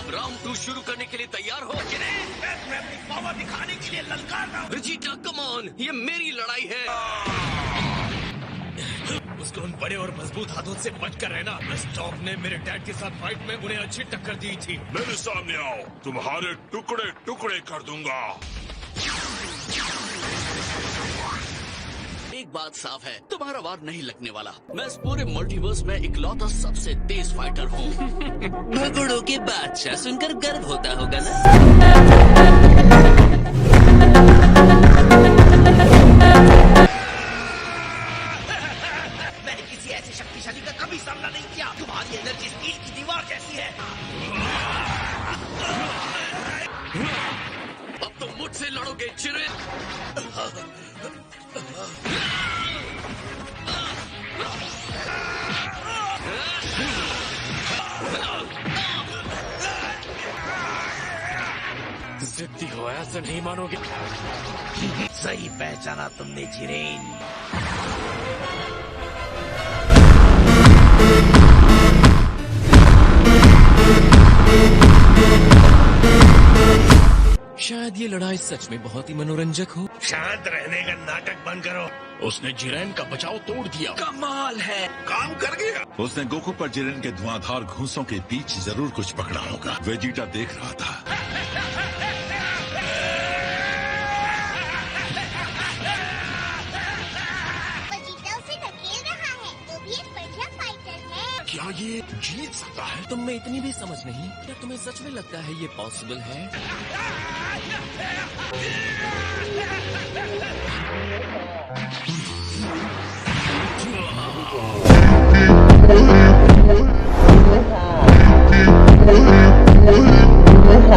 अब राउंड 2 शुरू करने के लिए तैयार हो? मैं तुम्हें अपनी पावर दिखाने के लिए ललकार रहा हूँ। वेजिटा कम ऑन, ये मेरी लड़ाई है। उसको उन बड़े और मजबूत हाथों से बचकर रहना। स्टॉप ने मेरे डैड के साथ फाइट में उन्हें अच्छी टक्कर दी थी। मेरे सामने आओ, तुम्हारे टुकड़े टुकड़े कर दूंगा। एक बात साफ है, तुम्हारा वार नहीं लगने वाला। मैं इस पूरे मल्टीवर्स में इकलौता सबसे तेज फाइटर हूँ। भगोड़ों के बादशाह सुनकर गर्व होता होगा ना? मैंने किसी ऐसे शक्तिशाली का कभी सामना नहीं किया। तुम्हारी एनर्जी स्टील की दीवार जैसी है। अब तुम मुझसे लड़ोगे जिरेन। जिद्दी हो, ऐसा नहीं मानोगे। सही पहचाना तुमने जिरेन। शायद ये लड़ाई सच में बहुत ही मनोरंजक हो। शांत रहने का नाटक बंद करो। उसने जिरेन का बचाव तोड़ दिया। कमाल है। काम कर गया। उसने गोकू पर जिरेन के धुआंधार घूंसों के बीच जरूर कुछ पकड़ा होगा। वेजिटा देख रहा था। वेजिटा उसे धकेल रहा है, वो भी एक बढ़िया फाइटर है। क्या ये जीत सकता है? तुम में इतनी भी समझ नहीं। क्या तुम्हें सच में लगता है ये पॉसिबल है?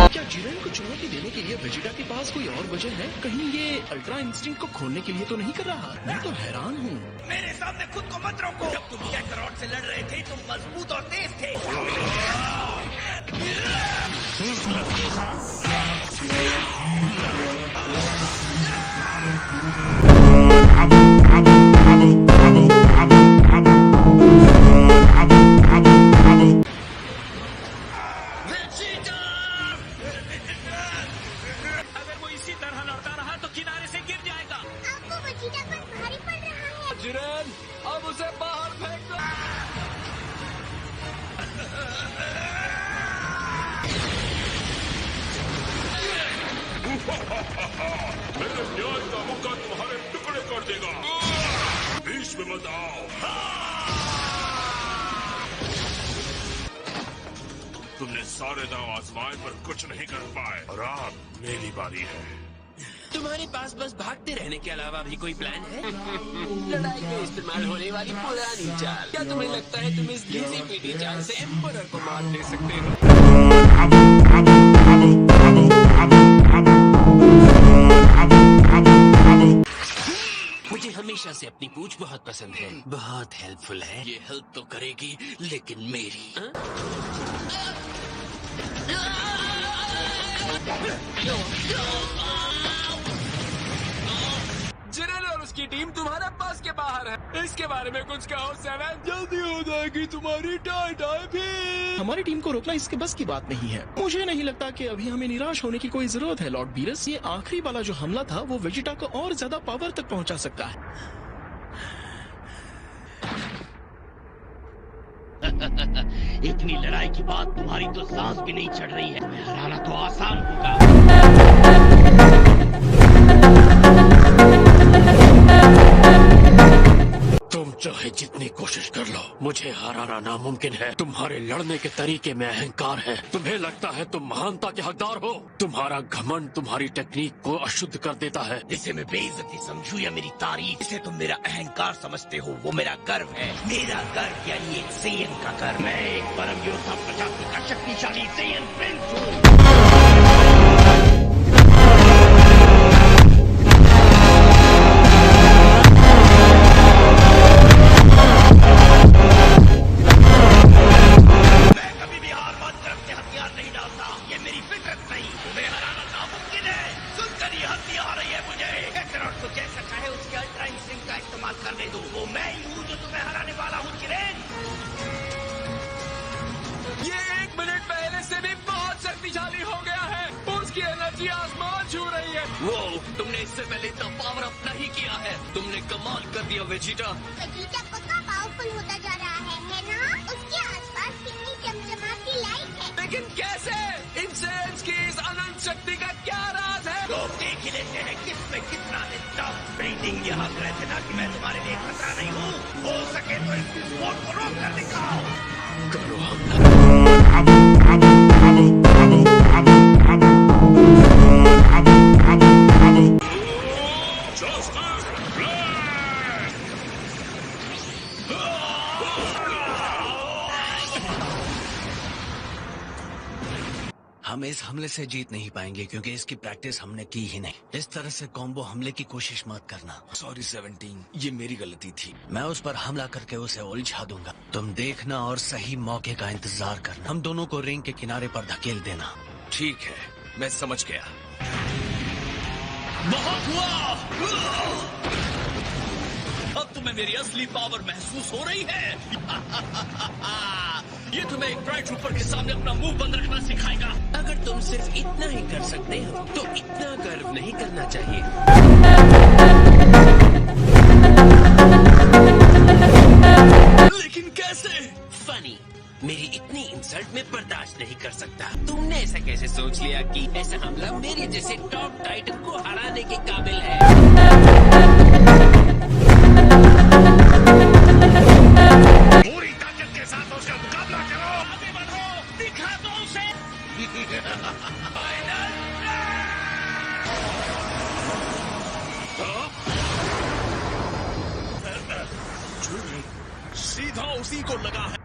क्या जिरेन को चुनौती देने के लिए वेजिटा के पास कोई और वजह है? कहीं ये अल्ट्रा इंस्टिंक्ट को खोलने के लिए तो नहीं कर रहा? मैं तो हैरान हूँ। मेरे सामने खुद को मत रोको। जब तुम कैकरॉट से लड़ रहे थे, तुम मजबूत और तेज थे। अगर वो इसी तरह लड़ता रहा तो किनारे से गिर जाएगा। आपको वेजिटा पर भारी पड़ रहा है। जिरेन, अब उसे बाहर फेंक दो। मेरे न्याय का मुक्का तुम्हारे टुकड़े कर देगा। बीच में मत आओ। तुमने सारे दांव आजमाए पर कुछ नहीं कर पाए और अब मेरी बारी है। तुम्हारे पास बस भागते रहने के अलावा भी कोई प्लान है? लड़ाई में इस्तेमाल होने वाली पुरानी चाल। क्या तुम्हें लगता है तुम इस घिसी पीटी चाल से एम्परर को मार ले सकते हो? मुझे हमेशा से अपनी पूछ बहुत पसंद है। बहुत हेल्पफुल है। ये हेल्प तो करेगी, लेकिन मेरी। जिरेन और उसकी टीम तुम्हारे पास के बाहर है। इसके बारे में कुछ कहो सेवन। जल्दी हो जाएगी तुम्हारी टाई भी। हमारी टीम को रोकना इसके बस की बात नहीं है। मुझे नहीं लगता कि अभी हमें निराश होने की कोई जरूरत है लॉर्ड बीरस। ये आखिरी वाला जो हमला था वो वेजिटा को और ज्यादा पावर तक पहुंचा सकता है। इतनी लड़ाई की बात तुम्हारी तो सांस भी नहीं चढ़ रही है। तुम्हें हराना तो आसान होगा। तुम चाहे जितनी कोशिश कर लो, मुझे हराना नामुमकिन है। तुम्हारे लड़ने के तरीके में अहंकार है। तुम्हें लगता है तुम महानता के हकदार हो। तुम्हारा घमंड तुम्हारी टेक्निक को अशुद्ध कर देता है। इसे मैं बेइज्जती समझूं या मेरी तारीफ? इसे तुम मेरा अहंकार समझते हो, वो मेरा गर्व है। मेरा गर्व यानी एक सेयन का गर्व। मैं एक परम योद्धा प्रजाति का शक्तिशाली सेयन प्रिंस हूँ। करने दो। वो मैं ही हूँ जो तुम्हें हराने वाला हूँ जिरेन। ये 1 मिनट पहले से भी बहुत उसकी एनर्जी आसमान छू रही है। वो तुमने इससे पहले इतना पावर अप नहीं किया है। तुमने कमाल कर दिया वेजिटा। वेजिटा पक्का पावरफुल होता जा रहा है ना? उसके आसपास कितनी चमचमाती लाइट है। लेकिन कैसे? इंसेंस की इस अनंत शक्ति का क्या राज है? तो देख ही लेते हैं किसमें कितना टफ ब्रीडिंग यहाँ कर रहे थे ना कि मैं तुम्हारे लिए खतरा नहीं हूँ। हो सके तो इस विस्फोट को रोक कर दिखाओ। करो हम इस हमले से जीत नहीं पाएंगे क्योंकि इसकी प्रैक्टिस हमने की ही नहीं। इस तरह से कॉम्बो हमले की कोशिश मत करना। सॉरी 17, ये मेरी गलती थी। मैं उस पर हमला करके उसे उलझा दूंगा। तुम देखना और सही मौके का इंतजार करना। हम दोनों को रिंग के किनारे पर धकेल देना। ठीक है, मैं समझ गया। बहुत हुआ। अब तुम्हें मेरी असली पावर महसूस हो रही है। ये तुम्हें एक ब्राइट ट्रूपर के सामने अपना मुंह बंद रखना सिखाएगा। अगर तुम सिर्फ इतना ही कर सकते हो तो इतना गर्व नहीं करना चाहिए। लेकिन कैसे? फनी, मेरी इतनी इंसल्ट में बर्दाश्त नहीं कर सकता। तुमने ऐसा कैसे सोच लिया कि ऐसा हमला मेरे जैसे टॉप टाइटन को हराने के काबिल है? पूरी ताकत के साथ उसका मुकाबला करो। आगे बढ़ो, दिखा दो उसे। सीधा उसी को लगा है।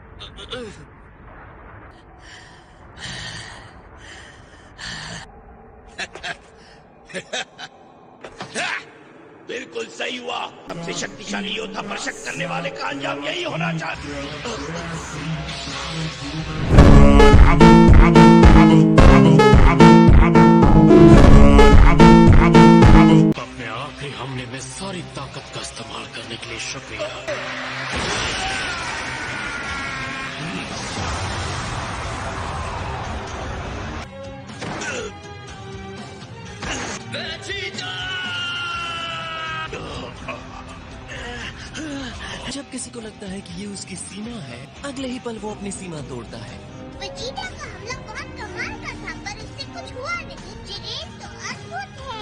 बिल्कुल सही हुआ। सबसे शक्तिशाली योद्धा पर शक करने वाले का अंजाम यही होना चाहिए। अपने आखिरी हमले में सारी ताकत का इस्तेमाल करने के लिए शुक्रिया। जब किसी को लगता है कि ये उसकी सीमा है, अगले ही पल वो अपनी सीमा तोड़ता है। वेजिटा का हमला बहुत कमाल का था, पर उससे कुछ हुआ नहीं। जिरेन तो अद्भुत है।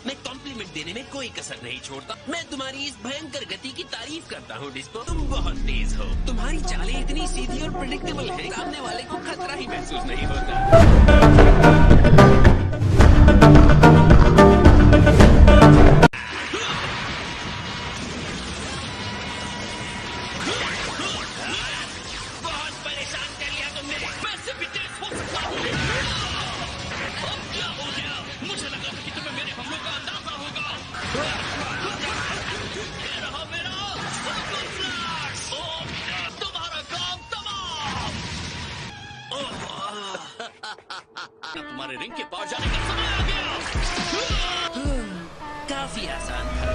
मैं कॉम्प्लीमेंट देने में कोई कसर नहीं छोड़ता। मैं तुम्हारी इस भयंकर गति की तारीफ करता हूँ डिस्को। तुम बहुत तेज हो। तुम्हारी चालें इतनी सीधी और प्रेडिक्टेबल है, सामने वाले को खतरा ही महसूस नहीं होता। बहुत परेशान कर लिया तुमने। मैं से भी तेज हो सकता हूँ। अब क्या हो गया? मुझे लगा था कि तुम्हें मेरे हमलों का अंदाजा होगा। ये रहा मेरा सुपर फ्लैश। तुम्हारा काम तमाम। तुम्हारे रिंग के पार जाने का समय आ गया। काफी आसान था।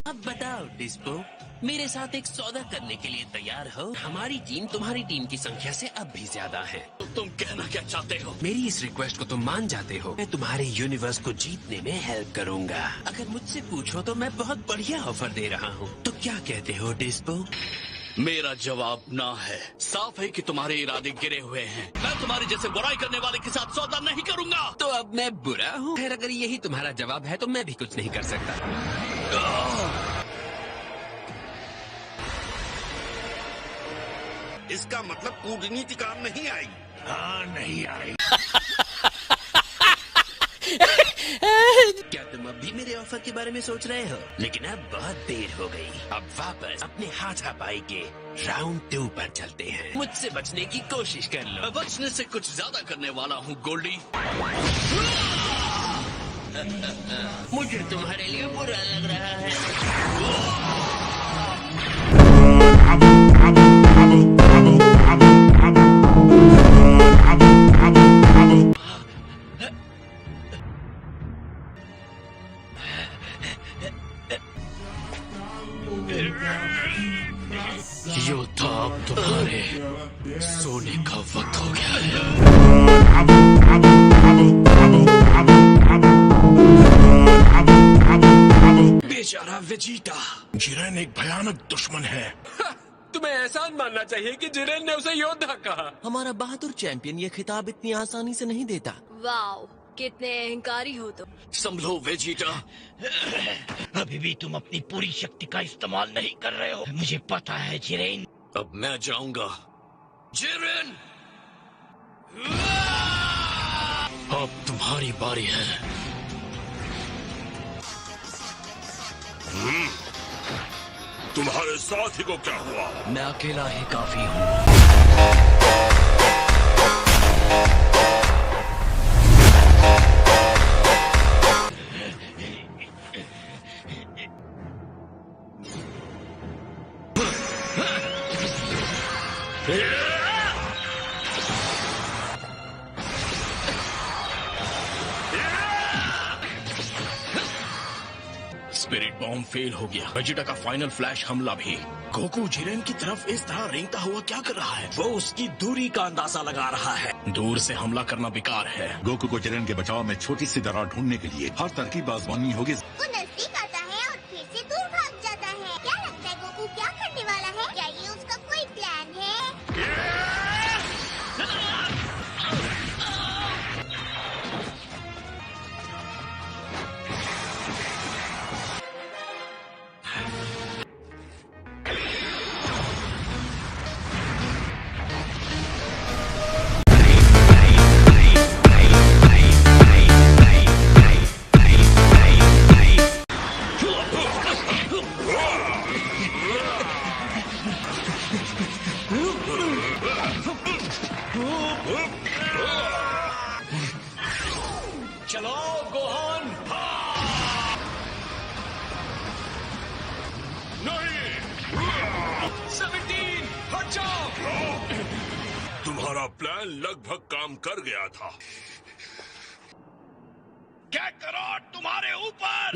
अब बताओ डिस्को, मेरे साथ एक सौदा करने के लिए तैयार हो? हमारी टीम तुम्हारी टीम की संख्या से अब भी ज्यादा है। तुम कहना क्या चाहते हो? मेरी इस रिक्वेस्ट को तुम मान जाते हो? मैं तुम्हारे यूनिवर्स को जीतने में हेल्प करूंगा। अगर मुझसे पूछो तो मैं बहुत बढ़िया ऑफर दे रहा हूँ। तो क्या कहते हो डिस्को? मेरा जवाब ना है। साफ है कि तुम्हारे इरादे गिरे हुए हैं। मैं तुम्हारे जैसे बुराई करने वाले के साथ सौदा नहीं करूंगा। तो अब मैं बुरा हूँ? खैर, अगर यही तुम्हारा जवाब है तो मैं भी कुछ नहीं कर सकता। इसका मतलब कूटनीति काम नहीं आई। हाँ, नहीं आई। क्या तुम अब भी मेरे ऑफर के बारे में सोच रहे हो? लेकिन अब बहुत देर हो गई। अब वापस अपने हाथापाई के राउंड 2 पर चलते हैं। मुझसे बचने की कोशिश कर लो। मैं बचने से कुछ ज्यादा करने वाला हूँ गोल्डी। मुझे तुम्हारे लिए बुरा लग रहा है। सोने का वक्त हो गया है। बेचारा वेजिटा। जिरेन एक भयानक दुश्मन है। तुम्हें एहसान मानना चाहिए कि जिरेन ने उसे योद्धा कहा। हमारा बहादुर चैंपियन ये खिताब इतनी आसानी से नहीं देता। वाओ, कितने अहंकारी हो तुम। संभलो वेजिटा। अभी भी तुम अपनी पूरी शक्ति का इस्तेमाल नहीं कर रहे हो। मुझे पता है जिरेन। अब मैं जाऊंगा। जिरेन, अब तुम्हारी बारी है। तुम्हारे साथी को क्या हुआ? मैं अकेला ही काफी हूँ। स्पिरिट बॉम्ब फेल हो गया। वेजिटा का फाइनल फ्लैश हमला भी। गोकू जिरेन की तरफ इस तरह रेंगता हुआ क्या कर रहा है? वो उसकी दूरी का अंदाजा लगा रहा है। दूर से हमला करना बेकार है। गोकू को जिरेन के बचाव में छोटी सी दरार ढूंढने के लिए हर तरकीब आजमानी होगी। वो नजदीक आता है और फिर से दूर भाग जाता है। क्या लगता है गोकू क्या करने वाला है? क्या ये उसका कोई प्लान है? चलो गोहान। नहीं, 17 हट जाओ। तुम्हारा प्लान लगभग काम कर गया था। क्या करो तुम्हारे ऊपर।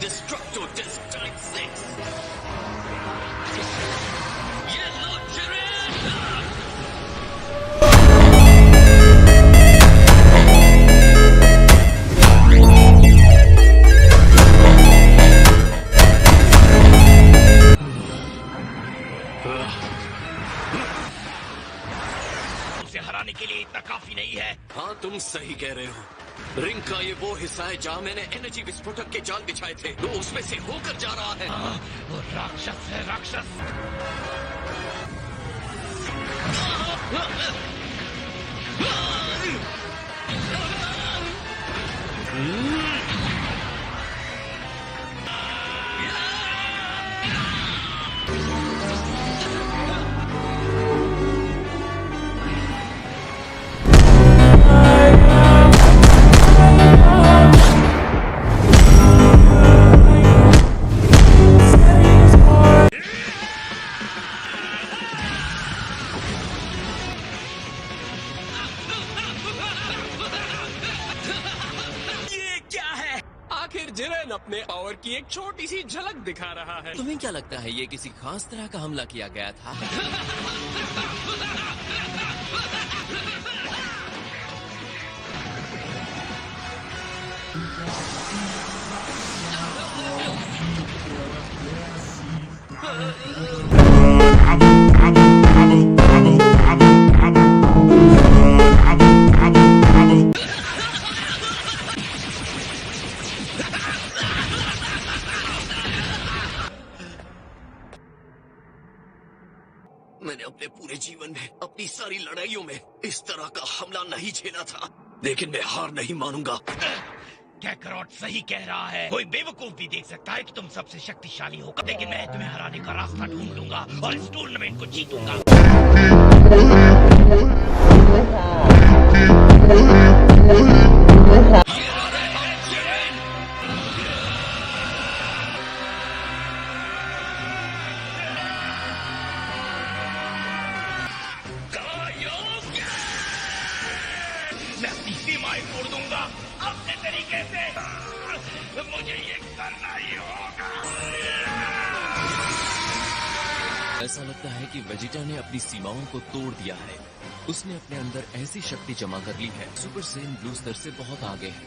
Destructo Disc Type 6. Yellow Jiren! उसे हराने के लिए इतना काफी नहीं है। हाँ, तुम सही कह रहे हो। रिंग का ये वो हिस्सा है जहाँ मैंने एनर्जी विस्फोटक के जाल बिछाए थे। वो उसमें से होकर जा रहा है। वो राक्षस है, राक्षस। आखिर जिरेन अपने पावर की एक छोटी सी झलक दिखा रहा है। तुम्हें क्या लगता है ये किसी खास तरह का हमला किया गया था? मैंने अपने पूरे जीवन में, अपनी सारी लड़ाइयों में इस तरह का हमला नहीं झेला था, लेकिन मैं हार नहीं मानूंगा। कैकरॉट सही कह रहा है। कोई बेवकूफ भी देख सकता है कि तुम सबसे शक्तिशाली हो, लेकिन मैं तुम्हें हराने का रास्ता ढूंढ लूंगा और इस टूर्नामेंट को जीतूंगा। मैं अपनी सीमाएं तोड़ दूंगा अपने तरीके से। मुझे ये करना ही होगा। ऐसा लगता है कि वेजिटा ने अपनी सीमाओं को तोड़ दिया है। उसने अपने अंदर ऐसी शक्ति जमा कर ली है, सुपर सेन ब्लू स्तर से बहुत आगे है।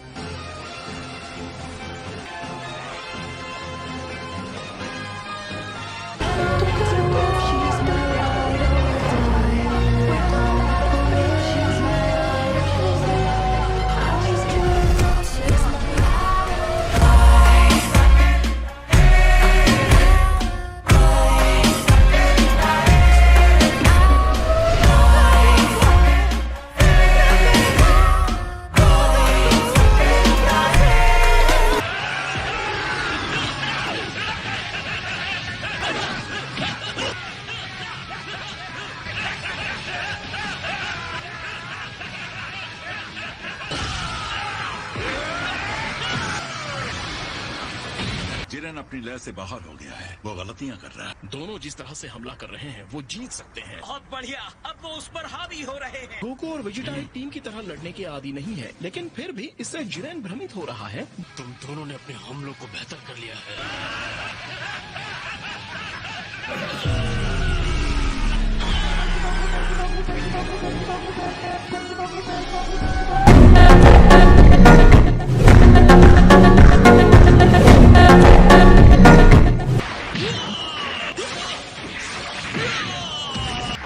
जिरेन अपनी लय से बाहर हो गया है, वो गलतियां कर रहा है। दोनों जिस तरह से हमला कर रहे हैं वो जीत सकते हैं। बहुत बढ़िया, अब वो उस पर हावी हो रहे हैं। गोकू और वेजिटा एक टीम की तरह लड़ने के आदी नहीं है, लेकिन फिर भी इससे जिरेन भ्रमित हो रहा है। तुम दोनों ने अपने हमलों को बेहतर कर लिया है।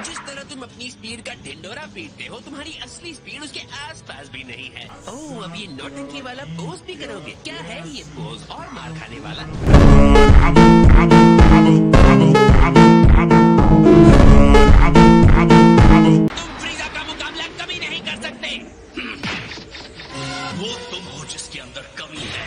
जिस तरह तुम अपनी स्पीड का ढिंडोरा पीटते हो, तुम्हारी असली स्पीड उसके आसपास भी नहीं है। ओह, अब ये नौटंकी वाला पोज भी करोगे? क्या है ये पोज और मार खाने वाला? तुम फ्रीजा का मुकाबला कभी नहीं कर सकते। वो तुम हो जिसके अंदर कमी है।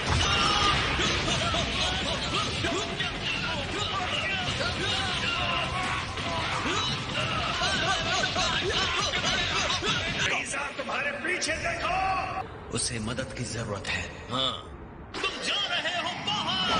फ्रीजा तुम्हारे पीछे देखो। उसे मदद की जरूरत है। हाँ, तुम जा रहे हो बाहर।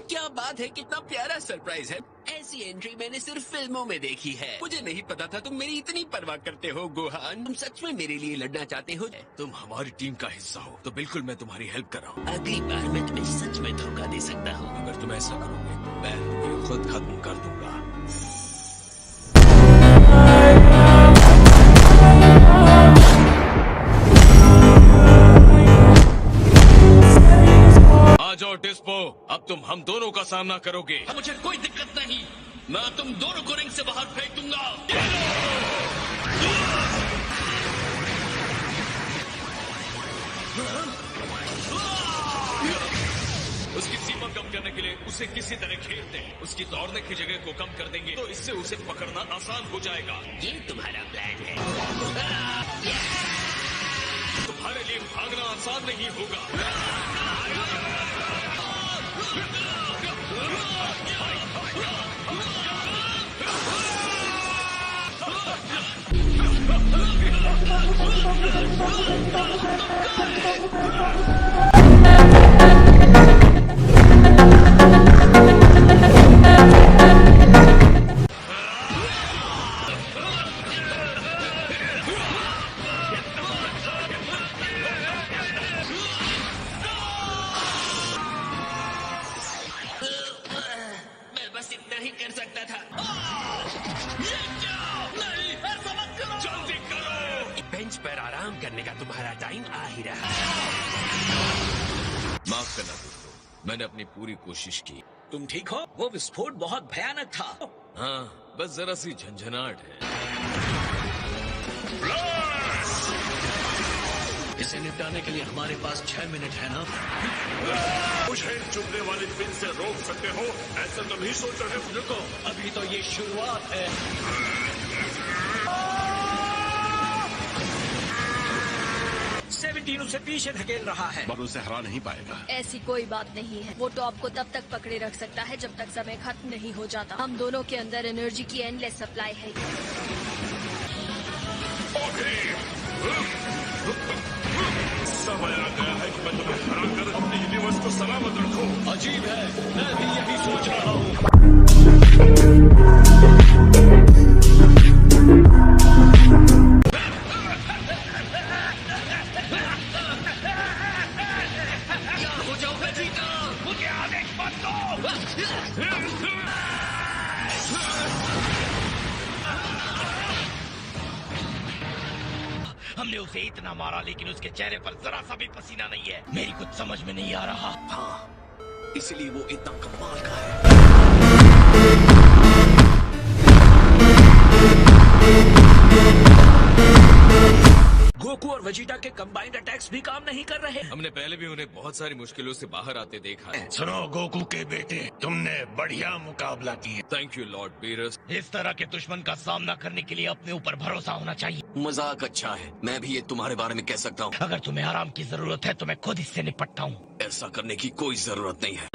क्या बात है, कितना प्यारा सरप्राइज है। ऐसी एंट्री मैंने सिर्फ फिल्मों में देखी है। मुझे नहीं पता था तुम मेरी इतनी परवाह करते हो गोहान। तुम सच में मेरे लिए लड़ना चाहते हो? तुम हमारी टीम का हिस्सा हो, तो बिल्कुल मैं तुम्हारी हेल्प कर रहा हूँ। अगली बार मैं तुम्हें सच में धोखा दे सकता हूँ। अगर तुम ऐसा करोगे तो मैं तुम्हें खुद खत्म कर दूंगा। आ जाओ डिस्पो, अब तुम हम दोनों का सामना करोगे। मुझे कोई दिक्कत नहीं, मैं तुम दोनों को रिंग से बाहर फेंक दूंगा। उसकी सीमा कम करने के लिए उसे किसी तरह घेर दें। उसकी दौड़ने की जगह को कम कर देंगे तो इससे उसे पकड़ना आसान हो जाएगा। ये तुम्हारा प्लान है? तुम्हारे लिए भागना आसान नहीं होगा। मैं बस इतना ही कर सकता था। जल्दी करो। बेंच पर आराम करने का तुम्हारा टाइम आ ही रहा। माफ करना दोस्तों, मैंने अपनी पूरी कोशिश की। तुम ठीक हो? वो विस्फोट बहुत भयानक था। हाँ, बस जरा सी झंझनाहट है। इसे निपटाने के लिए हमारे पास 6 मिनट है ना? मुझे चुभने वाली पिन से रोक सकते हो, ऐसा तुम ही सोच रहे हो। रुको, अभी तो ये शुरुआत है। 70 पाल्पटीन उसे पीछे धकेल रहा है। पर उसे हरा नहीं पाएगा। ऐसी कोई बात नहीं है। वो टॉप को तब तक पकड़े रख सकता है जब तक समय खत्म नहीं हो जाता। हम दोनों के अंदर एनर्जी की एंडलेस सप्लाई है। समय आ गया है कि मैं तुम्हें हरा कर अपने यूनिवर्स को सलामत रखूं। अजीब है, मैं भी यही सोच रहा हूँ। हो जाओ वेजिटा, मुझे आदेश मत दो। हमने उसे इतना मारा लेकिन उसके चेहरे पर जरा सा भी पसीना नहीं है। मेरी कुछ समझ में नहीं आ रहा। हाँ, इसलिए वो इतना कमाल का है। गोकू और वेजिटा के कंबाइंड अटैक्स भी काम नहीं कर रहे। हमने पहले भी उन्हें बहुत सारी मुश्किलों से बाहर आते देखा है। सुनो गोकू के बेटे, तुमने बढ़िया मुकाबला किया। Thank you Lord Beerus. इस तरह के दुश्मन का सामना करने के लिए अपने ऊपर भरोसा होना चाहिए। मजाक अच्छा है, मैं भी ये तुम्हारे बारे में कह सकता हूँ। अगर तुम्हें आराम की जरूरत है तो मैं खुद इससे निपटता हूँ। ऐसा करने की कोई जरूरत नहीं है।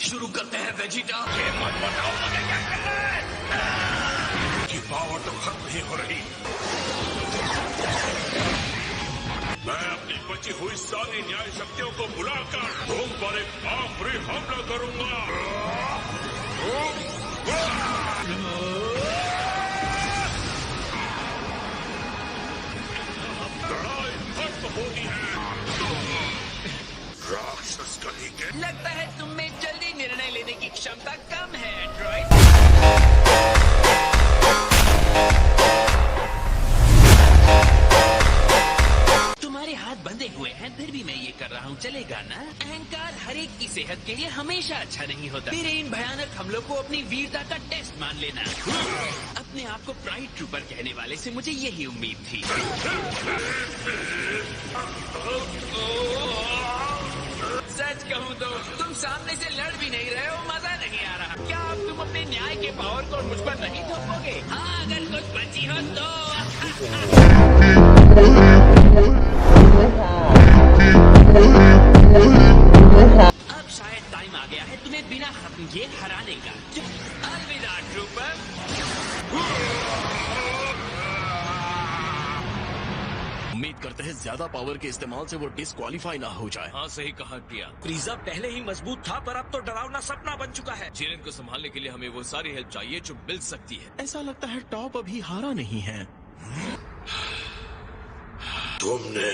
शुरू करते हैं वेजिटा। ये मत बताओ मुझे क्या करना है। की पावर तो खत्म नहीं हो रही। मैं अपनी बची हुई सारी न्याय शक्तियों को बुलाकर तुम पर एक आखिरी हमला करूंगा। लड़ाई खत्म होती है। राक्षस गली के लगता है तुम में जल्दी निर्णय लेने की क्षमता कम है एंड्रॉइड। तुम्हारे हाथ बंधे हुए हैं, फिर भी मैं ये कर रहा हूँ, चलेगा ना? अहंकार हर एक की सेहत के लिए हमेशा अच्छा नहीं होता। मेरे इन भयानक हमलों को अपनी वीरता का टेस्ट मान लेना। अपने आप को प्राइड ट्रूपर कहने वाले से मुझे यही उम्मीद थी। सच कहूँ तो तुम सामने से लड़ भी नहीं रहे हो, मजा नहीं आ रहा। क्या अब तुम अपने न्याय के पावर को मुझ पर नहीं थोपोगे? हाँ, अगर कुछ बची हो तो। अब शायद टाइम आ गया है तुम्हें बिना खत्म किए हराने का। अलविदा ट्रूपर। उम्मीद करते हैं ज्यादा पावर के इस्तेमाल से वो डिस्क्वालीफाई ना हो जाए। हाँ सही कहा किया। फ्रीजा पहले ही मजबूत था, पर अब तो डरावना सपना बन चुका है। जिरेन को संभालने के लिए हमें वो सारी हेल्प चाहिए जो मिल सकती है। ऐसा लगता है टॉप अभी हारा नहीं है। तुमने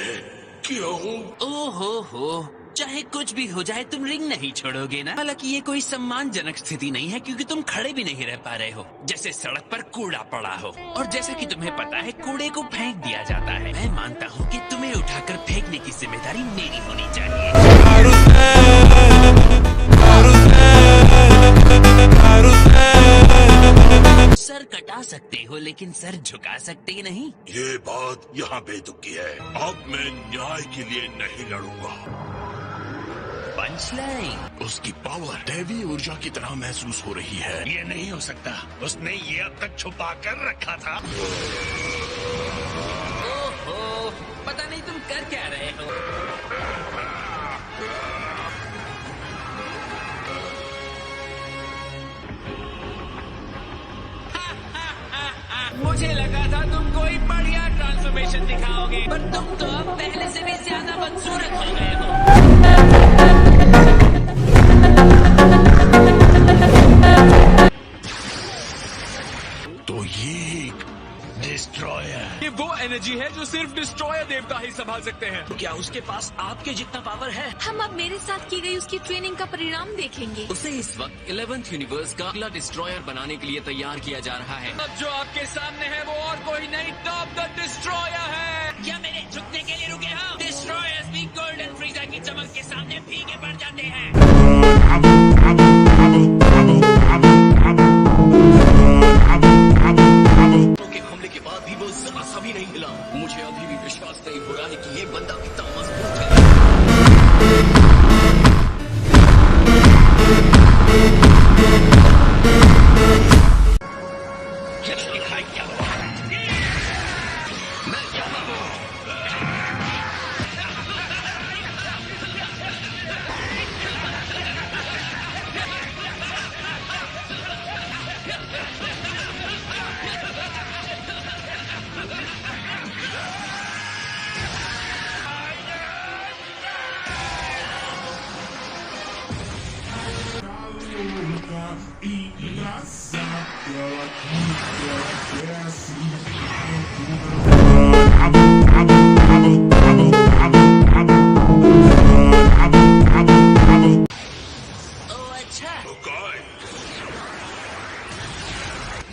क्यों? ओहो, चाहे कुछ भी हो जाए तुम रिंग नहीं छोड़ोगे ना? हालांकि ये कोई सम्मानजनक स्थिति नहीं है क्योंकि तुम खड़े भी नहीं रह पा रहे हो, जैसे सड़क पर कूड़ा पड़ा हो। और जैसा कि तुम्हें पता है कूड़े को फेंक दिया जाता है। मैं मानता हूँ कि तुम्हें उठाकर फेंकने की जिम्मेदारी मेरी होनी चाहिए। सर कटा सकते हो लेकिन सर झुका सकते नहीं। ये बात यहाँ बेतुकी है। अब मैं न्याय के लिए नहीं लड़ूंगा। पंचलाइन। उसकी पावर दैवी ऊर्जा की तरह महसूस हो रही है। ये नहीं हो सकता। उसने ये अब तक छुपा कर रखा था। ओहो, पता नहीं तुम कर क्या रहे हो। मुझे लगा था तुम कोई बढ़िया ट्रांसफॉर्मेशन दिखाओगे, पर तुम तो अब पहले से भी ज्यादा बदसूरत हो गए हो। तो ये डिस्ट्रॉयर। ये वो एनर्जी है जो सिर्फ डिस्ट्रॉयर देवता ही संभाल सकते हैं। तो क्या उसके पास आपके जितना पावर है? हम अब मेरे साथ की गई उसकी ट्रेनिंग का परिणाम देखेंगे। उसे इस वक्त 11th यूनिवर्स का अगला डिस्ट्रॉयर बनाने के लिए तैयार किया जा रहा है। अब जो आपके सामने है वो और कोई नहीं, टॉप द डिस्ट्रॉयर है। क्या मेरे झुकने के लिए रुके हो? डिस्ट्रॉयर्स भी गोल्डन फ्रीजा की चमक के सामने फीके पड़ जाते हैं। के हमले के बाद भी वो जरा सा भी नहीं हिला। मुझे अभी भी विश्वास नहीं हो रहा है कि ये बंदा कितना मजबूत है। चलो दिखाई क्या हुआ। ओह अच्छा,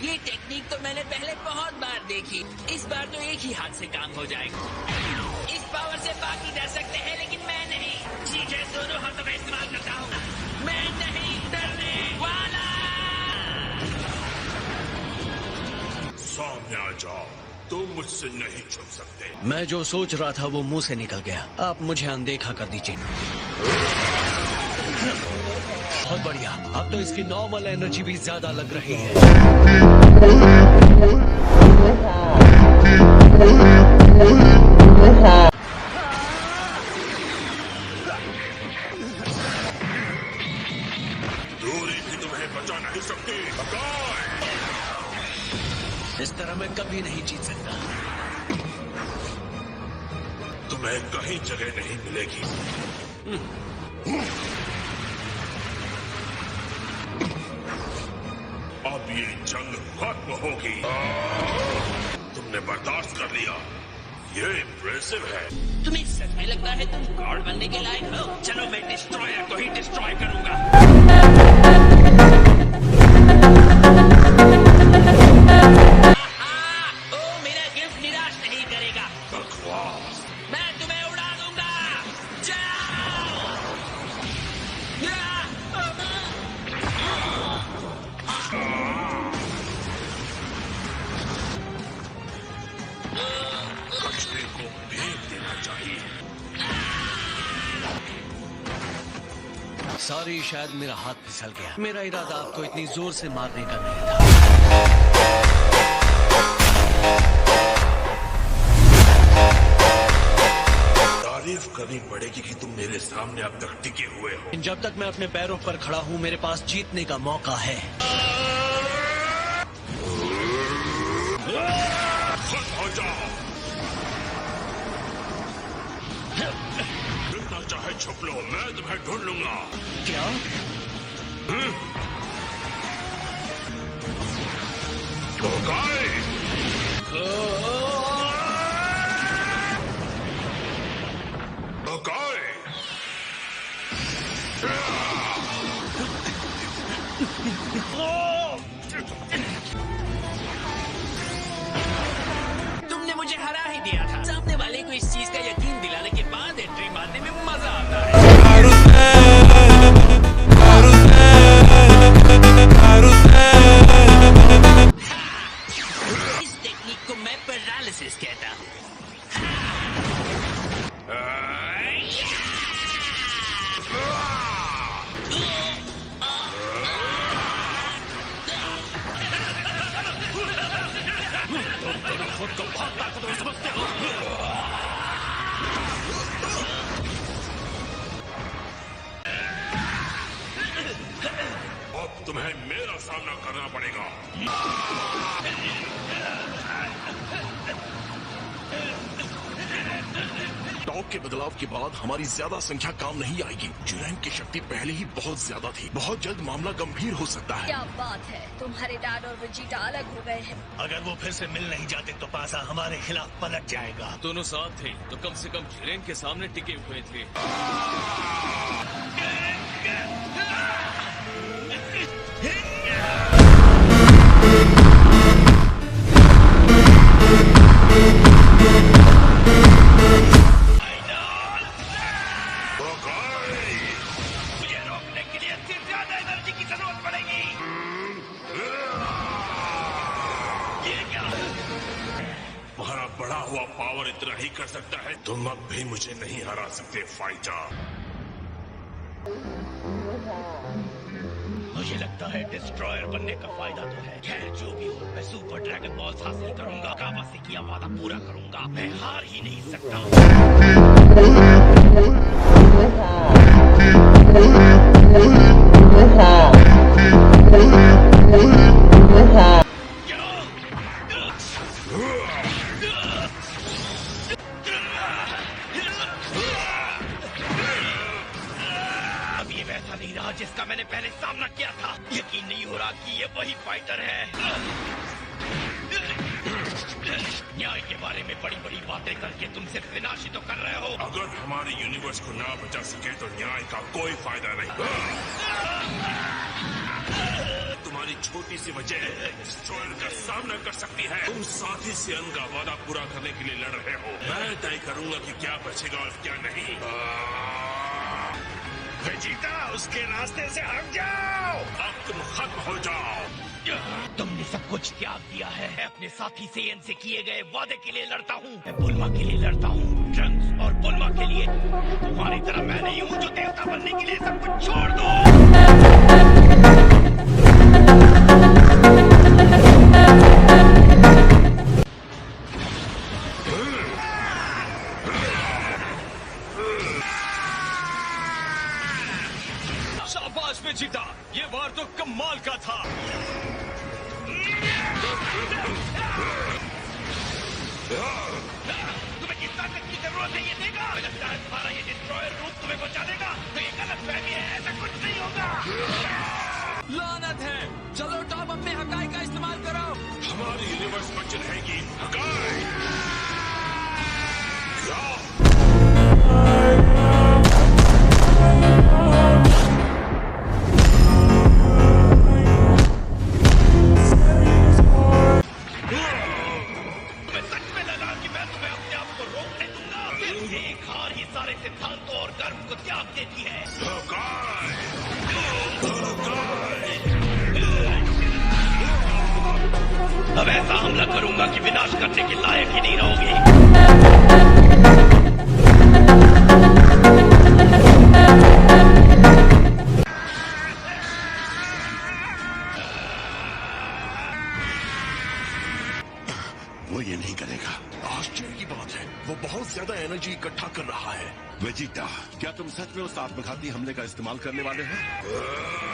ये टेक्निक तो मैंने पहले बहुत बार देखी। इस बार तो एक ही हाथ से काम हो जाएगा। इस पावर से बाकी डर सकते हैं, लेकिन मैं नहीं। ठीक है, दोनों हाथों का इस्तेमाल करता हूँ। मैं नहीं डरने वाला। सामने आ जाओ, तुम मुझसे नहीं छुप सकते। मैं जो सोच रहा था वो मुंह से निकल गया। आप मुझे अनदेखा कर दीजिए। बहुत बढ़िया, अब तो इसकी नॉर्मल एनर्जी भी ज्यादा लग रही है। दूरी भी तुम्हें बचा नहीं सकती। हकाय! इस तरह मैं कभी नहीं जीत सकता। तुम्हें कहीं जगह नहीं मिलेगी। अब ये जंग खत्म होगी। तुमने बर्दाश्त कर लिया, ये इम्प्रेसिव है। तुम्हें सच में लगता है तुम गॉड बनने के लायक हो? चलो मैं डिस्ट्रॉयर को ही डिस्ट्रॉय करूंगा। ओ, मेरा गिफ्ट निराश नहीं करेगा। बकवास। मैं तुम्हें उड़ा दूंगा। जाओ। कचरे को फेंक देना चाहिए। सॉरी, शायद मेरा हाथ फिसल गया। मेरा इरादा आपको इतनी जोर से मारने का नहीं था। तारीफ करनी पड़ेगी कि तुम मेरे सामने अब तक टिके हुए हो। जब तक मैं अपने पैरों पर खड़ा हूँ, मेरे पास जीतने का मौका है। खत्म हो जाओ। जितना चाहे छुप लो, मैं तुम्हें ढूंढ लूंगा। क्या? होकाय! होकाय! तुमने मुझे हरा ही दिया था। सामने वाले को इस चीज का यकीन दिलाने के बाद एंट्री मारने में मजा आता है। इस टेक्निक को मैं पैरालिसिस कहता हूँ। खुद को बहुत ताकतवर समझते हो। अब तुम्हें मेरा सामना करना पड़ेगा। टॉप के बदलाव के बाद हमारी ज्यादा संख्या काम नहीं आएगी। जुरैंग की शक्ति पहले ही बहुत ज्यादा थी। बहुत जल्द मामला गंभीर हो सकता है। क्या बात है, तुम्हारे डैड और विजिटा अलग हो गए हैं। अगर वो फिर से मिल नहीं जाते तो पासा हमारे खिलाफ पलट जाएगा। दोनों साथ थे तो कम से कम झिरेन के सामने टिके हुए थे। मुझे रोकने के लिए सिर्फ ज्यादा एनर्जी की जरूरत पड़ेगी। ये क्या? तुम्हारा बढ़ा हुआ पावर इतना ही कर सकता है। तुम अब भी मुझे नहीं हरा सकते फाइटर। मुझे लगता है डिस्ट्रॉयर बनने का फायदा तो है। खैर जो भी हो, मैं सुपर ड्रैगन बॉल्स हासिल करूंगा। काबा से किया वादा पूरा करूंगा। मैं हार ही नहीं सकता। अब ये वैसा नहीं रहा जिसका मैंने पहले सामना किया था। यकीन नहीं हो रहा कि ये वही फाइटर है। न्याय के बारे में बड़ी बड़ी बातें करके तुम सिर्फ विनाश ही तो कर रहे हो। अगर हमारे यूनिवर्स को ना बचा सके तो न्याय का कोई फायदा नहीं। तुम्हारी छोटी सी वजह डिस्ट्रॉयर का सामना कर सकती है। तुम साथी सियन का वादा पूरा करने के लिए लड़ रहे हो। मैं तय करूंगा कि क्या बचेगा और क्या नहीं। वेजिटा, उसके रास्ते से हट जाओ। अब तुम खत्म हो जाओ। तुमने सब कुछ त्याग दिया है। मैं अपने साथी सेयन से किए गए वादे के लिए लड़ता हूँ। मैं बुल्मा के लिए लड़ता हूँ, ट्रंक्स और बुल्मा के लिए। तुम्हारी तरह मैं नहीं हूँ जो देवता बनने के लिए सब कुछ छोड़ दो। शाबाश वेजिटा, ये वार तो कमाल का था। तुम्हें किस ताकत की जरूरत है ये देखा। मुझे लगता है तुम्हारा ये डिस्ट्रॉयर रूप तुम्हें बचा देगा। तो ये गलत फहमी है, ऐसा कुछ नहीं होगा। लानत है। चलो टॉप, अपने हकाई का इस्तेमाल करो। हमारी यूनिवर्स बच रहेगी। हकाई एक हार ही सारे सिद्धांतों और गर्व को त्याग देती है। अब ऐसा हमला करूंगा कि विनाश करने के लायक ही नहीं रहोगे। वो ये नहीं करेगा। आश्चर्य की बात है, वो बहुत ज्यादा एनर्जी इकट्ठा कर रहा है। वेजिटा, क्या तुम सच में उस आत्मघाती हमले का इस्तेमाल करने वाले हो?